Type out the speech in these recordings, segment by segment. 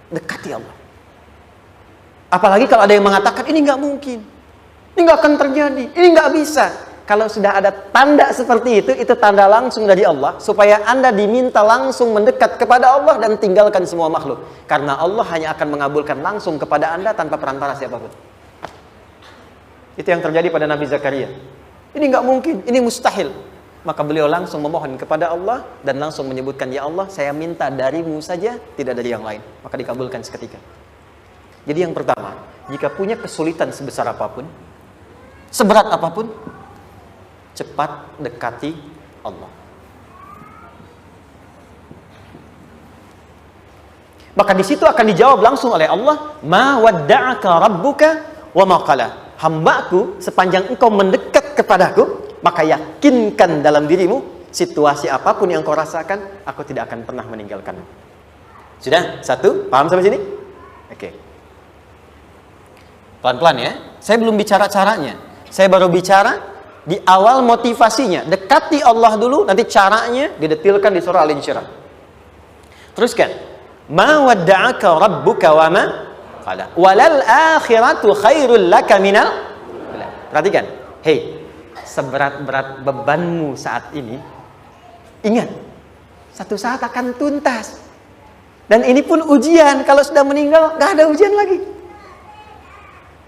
Dekati Allah. Apalagi kalau ada yang mengatakan ini nggak mungkin, ini nggak akan terjadi, ini nggak bisa. Kalau sudah ada tanda seperti itu tanda langsung dari Allah, supaya Anda diminta langsung mendekat kepada Allah dan tinggalkan semua makhluk. Karena Allah hanya akan mengabulkan langsung kepada Anda tanpa perantara siapapun. Itu yang terjadi pada Nabi Zakaria. Ini nggak mungkin, ini mustahil. Maka beliau langsung memohon kepada Allah dan langsung menyebutkan, ya Allah, saya minta darimu saja, tidak dari yang lain. Maka dikabulkan seketika. Jadi yang pertama, jika punya kesulitan sebesar apapun, seberat apapun, cepat dekati Allah. Maka di situ akan dijawab langsung oleh Allah, ma wadda'aka rabbuka wa ma qala. Hambaku, sepanjang engkau mendekat kepadaku, maka yakinkan dalam dirimu, situasi apapun yang kau rasakan, aku tidak akan pernah meninggalkanmu. Sudah? Satu? Paham sampai sini? Oke. Pelan-pelan ya. Saya belum bicara caranya. Saya baru bicara di awal motivasinya. Dekati Allah dulu, nanti caranya didetilkan di surah Al-Insyirah. Teruskan. Ma wadda'aka rabbuka wa ma qala. Walal akhiratu khairul laka minal. Perhatikan. Hei, seberat-berat bebanmu saat ini, ingat, satu saat akan tuntas. Dan ini pun ujian. Kalau sudah meninggal, gak ada ujian lagi.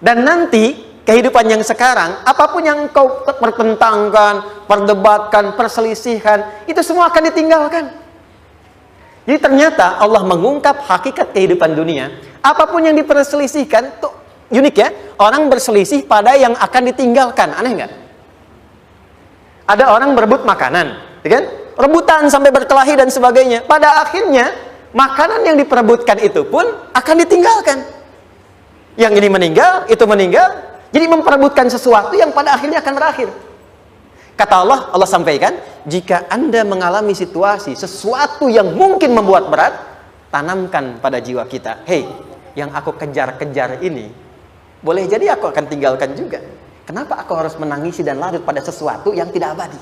Dan nanti kehidupan yang sekarang, apapun yang kau pertentangkan, perdebatkan, perselisihkan, itu semua akan ditinggalkan. Jadi ternyata Allah mengungkap hakikat kehidupan dunia. Apapun yang diperselisihkan, tuh unik ya. Orang berselisih pada yang akan ditinggalkan. Aneh nggak? Ada orang berebut makanan, ya kan? Rebutan sampai berkelahi dan sebagainya. Pada akhirnya, makanan yang diperebutkan itu pun akan ditinggalkan. Yang ini meninggal, itu meninggal. Jadi memperebutkan sesuatu yang pada akhirnya akan berakhir. Kata Allah, Allah sampaikan, jika Anda mengalami situasi, sesuatu yang mungkin membuat berat, tanamkan pada jiwa kita, hei, yang aku kejar-kejar ini, boleh jadi aku akan tinggalkan juga. Kenapa aku harus menangisi dan larut pada sesuatu yang tidak abadi?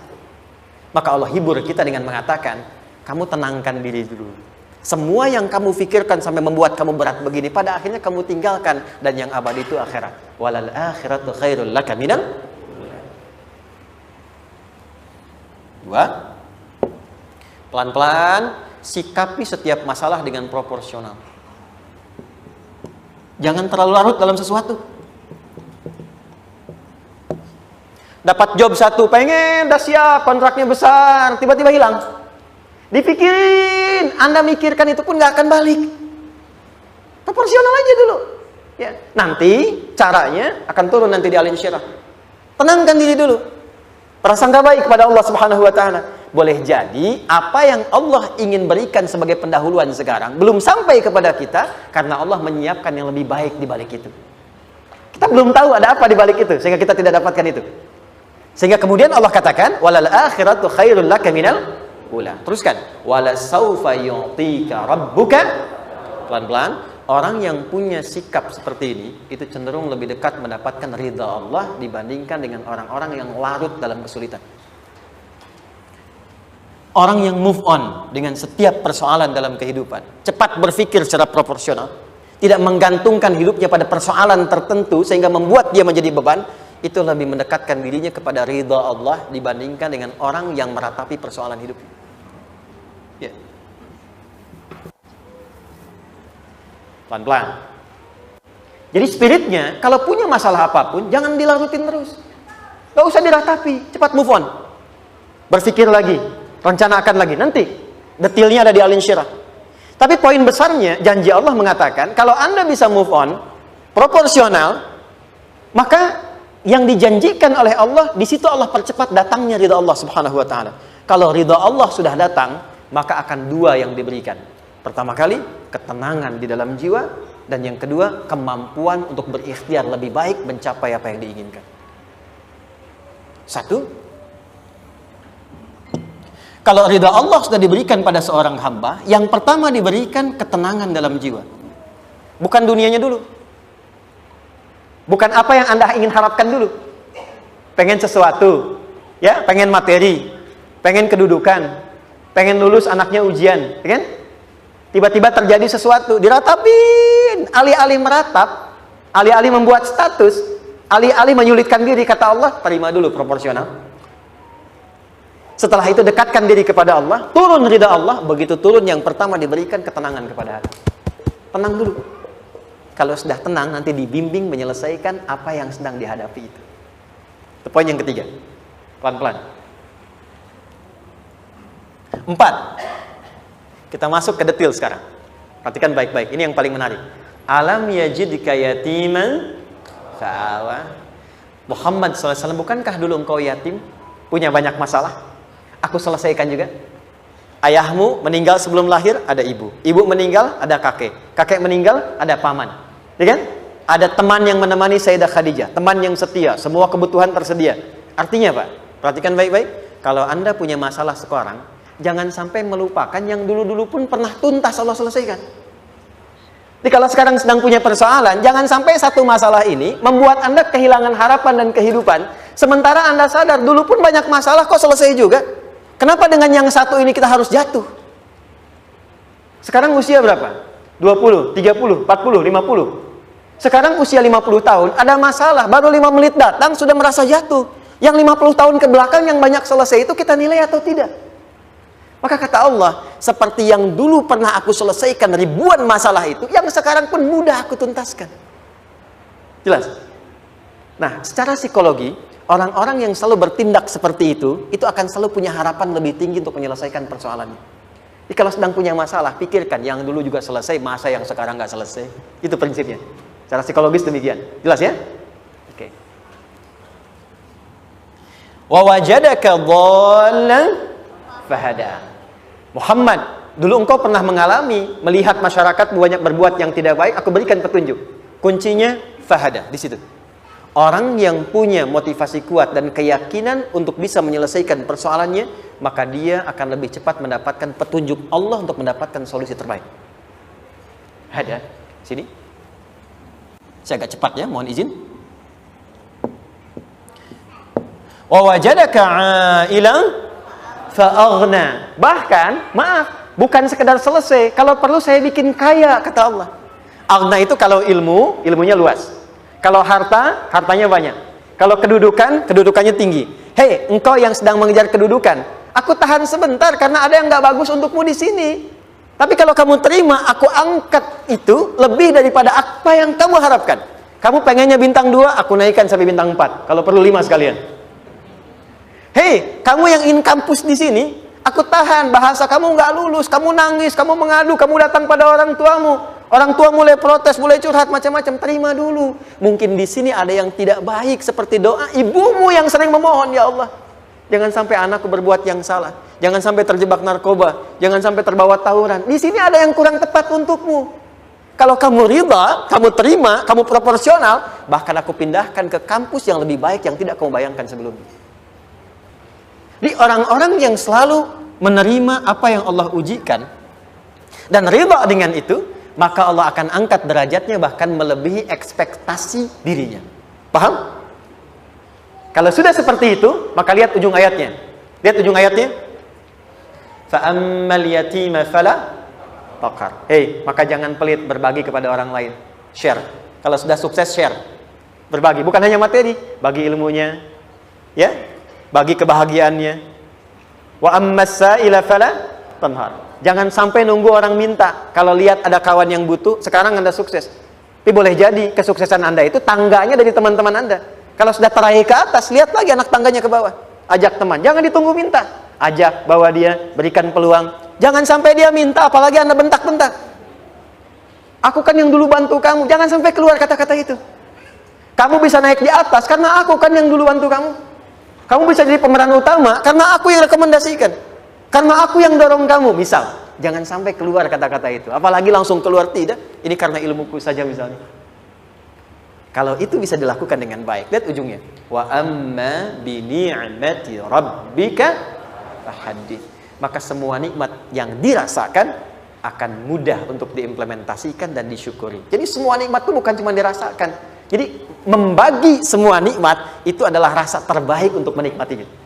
Maka Allah hibur kita dengan mengatakan, kamu tenangkan diri dulu. Semua yang kamu pikirkan sampai membuat kamu berat begini, pada akhirnya kamu tinggalkan. Dan yang abadi itu akhirat. Walal akhiratu khairul laka minal. Dua, pelan-pelan sikapi setiap masalah dengan proporsional. Jangan terlalu larut dalam sesuatu. Dapat job satu, pengen, dah siap, kontraknya besar, tiba-tiba hilang. Dipikirin, Anda mikirkan itu pun nggak akan balik. Proporsional aja dulu. Ya, nanti caranya akan turun nanti di Al-Insyirah. Tenangkan diri dulu. Prasangka baik kepada Allah Subhanahu wa taala. Boleh jadi apa yang Allah ingin berikan sebagai pendahuluan sekarang belum sampai kepada kita karena Allah menyiapkan yang lebih baik di balik itu. Kita belum tahu ada apa di balik itu sehingga kita tidak dapatkan itu. Sehingga kemudian Allah katakan walal akhiratu khairul laka minal ula. Teruskan. Wala saufa yu'tika rabbuka. Pelan-pelan. Orang yang punya sikap seperti ini itu cenderung lebih dekat mendapatkan ridha Allah dibandingkan dengan orang-orang yang larut dalam kesulitan. Orang yang move on dengan setiap persoalan dalam kehidupan, cepat berpikir secara proporsional, tidak menggantungkan hidupnya pada persoalan tertentu sehingga membuat dia menjadi beban, itu lebih mendekatkan dirinya kepada ridha Allah dibandingkan dengan orang yang meratapi persoalan hidup. Ya. Pelan-pelan. Jadi spiritnya, kalau punya masalah apapun, jangan dilarutin terus. Gak usah diratapi, cepat move on. Berpikir lagi, rencanakan lagi. Nanti, detailnya ada di Al-Insyirah. Tapi poin besarnya, janji Allah mengatakan, kalau Anda bisa move on, proporsional, maka yang dijanjikan oleh Allah, di situ Allah percepat datangnya ridha Allah Subhanahu wa ta'ala. Kalau ridha Allah sudah datang, maka akan dua yang diberikan. Pertama kali, ketenangan di dalam jiwa. Dan yang kedua, kemampuan untuk berikhtiar lebih baik mencapai apa yang diinginkan. Satu, kalau ridha Allah sudah diberikan pada seorang hamba, yang pertama diberikan ketenangan dalam jiwa. Bukan dunianya dulu. Bukan apa yang Anda ingin harapkan dulu. Pengen sesuatu, ya, pengen materi, pengen kedudukan, pengen lulus anaknya ujian, ya kan? Tiba-tiba terjadi sesuatu, diratapin. Alih-alih meratap, alih-alih membuat status, alih-alih menyulitkan diri, kata Allah, terima dulu proporsional. Setelah itu dekatkan diri kepada Allah, turun ridha Allah. Begitu turun, yang pertama diberikan ketenangan kepada hati. Tenang dulu. Kalau sudah tenang, nanti dibimbing menyelesaikan apa yang sedang dihadapi itu. Itu poin yang ketiga. Pelan-pelan. 4. Kita masuk ke detail sekarang. Perhatikan baik-baik. Ini yang paling menarik. Alam yajidka yatiman fa'awa. Muhammad SAW, bukankah dulu engkau yatim? Punya banyak masalah? Aku selesaikan juga. Ayahmu meninggal sebelum lahir, ada ibu. Ibu meninggal, ada kakek. Kakek meninggal, ada paman. Ya kan? Ada teman yang menemani Sayyidah Khadijah. Teman yang setia. Semua kebutuhan tersedia. Artinya Pak, perhatikan baik-baik. Kalau Anda punya masalah sekarang, jangan sampai melupakan yang dulu-dulu pun pernah tuntas Allah selesaikan. Jadi kalau sekarang sedang punya persoalan, jangan sampai satu masalah ini membuat Anda kehilangan harapan dan kehidupan. Sementara Anda sadar, dulu pun banyak masalah kok selesai juga. Kenapa dengan yang satu ini kita harus jatuh? Sekarang usia berapa? 20, 30, 40, 50. Sekarang usia 50 tahun, ada masalah, baru 5 menit datang sudah merasa jatuh. Yang 50 tahun ke belakang yang banyak selesai itu kita nilai atau tidak? Maka kata Allah, seperti yang dulu pernah aku selesaikan ribuan masalah itu, yang sekarang pun mudah aku tuntaskan. Jelas? Nah, secara psikologi, orang-orang yang selalu bertindak seperti itu akan selalu punya harapan lebih tinggi untuk menyelesaikan persoalannya. Jadi kalau sedang punya masalah, pikirkan yang dulu juga selesai, masa yang sekarang nggak selesai. Itu prinsipnya. Secara psikologis demikian. Jelas ya? Oke. Wa wajadaka dhallan fahada. Muhammad, dulu engkau pernah mengalami melihat masyarakat banyak berbuat yang tidak baik, aku berikan petunjuk. Kuncinya fahada di situ. Orang yang punya motivasi kuat dan keyakinan untuk bisa menyelesaikan persoalannya, maka dia akan lebih cepat mendapatkan petunjuk Allah untuk mendapatkan solusi terbaik. Ada sini. Saya agak cepat ya, mohon izin. Wa wajadaka 'ailan fa'aghna. Bahkan, maaf, bukan sekedar selesai, kalau perlu saya bikin kaya, kata Allah. Aghna itu kalau ilmunya luas. Kalau harta, hartanya banyak. Kalau kedudukan, kedudukannya tinggi. Hei, engkau yang sedang mengejar kedudukan, aku tahan sebentar karena ada yang nggak bagus untukmu di sini. Tapi kalau kamu terima, aku angkat itu lebih daripada apa yang kamu harapkan. Kamu pengennya bintang 2, aku naikkan sampai bintang 4. Kalau perlu 5 sekalian. Hei, kamu yang ingin kampus di sini, aku tahan. Bahasa kamu nggak lulus, kamu nangis, kamu mengadu, kamu datang pada orang tuamu. Orang tua mulai protes, mulai curhat macam-macam. Terima dulu. Mungkin di sini ada yang tidak baik, seperti doa ibumu yang sering memohon, ya Allah, jangan sampai anakku berbuat yang salah. Jangan sampai terjebak narkoba. Jangan sampai terbawa tawuran. Di sini ada yang kurang tepat untukmu. Kalau kamu ridha, kamu terima, kamu proporsional, bahkan aku pindahkan ke kampus yang lebih baik yang tidak kamu bayangkan sebelumnya. Di orang-orang yang selalu menerima apa yang Allah ujikan dan ridha dengan itu, maka Allah akan angkat derajatnya bahkan melebihi ekspektasi dirinya. Paham? Kalau sudah seperti itu, maka lihat ujung ayatnya. Lihat ujung ayatnya. Fa'ammal yatima fala taqhar. Hei, maka jangan pelit, berbagi kepada orang lain. Share. Kalau sudah sukses, share. Berbagi, bukan hanya materi, bagi ilmunya, ya, bagi kebahagiaannya. Wa ammas sa'ila fala tanhar. Jangan sampai nunggu orang minta. Kalau lihat ada kawan yang butuh, sekarang Anda sukses. Tapi boleh jadi kesuksesan Anda itu tangganya dari teman-teman Anda. Kalau sudah teraih ke atas, lihat lagi anak tangganya ke bawah. Ajak teman, jangan ditunggu minta. Ajak, bawa dia, berikan peluang. Jangan sampai dia minta, apalagi Anda bentak-bentak. Aku kan yang dulu bantu kamu. Jangan sampai keluar kata-kata itu. Kamu bisa naik di atas karena aku kan yang dulu bantu kamu. Kamu bisa jadi pemeran utama karena aku yang rekomendasikan. Karena aku yang dorong kamu. Misal, jangan sampai keluar kata-kata itu. Apalagi langsung keluar, tidak. Ini karena ilmuku saja misalnya. Kalau itu bisa dilakukan dengan baik. Lihat ujungnya. Wa amma bi ni'mati rabbika fahaddits. Maka semua nikmat yang dirasakan akan mudah untuk diimplementasikan dan disyukuri. Jadi semua nikmat itu bukan cuma dirasakan. Jadi membagi semua nikmat itu adalah rasa terbaik untuk menikmatinya.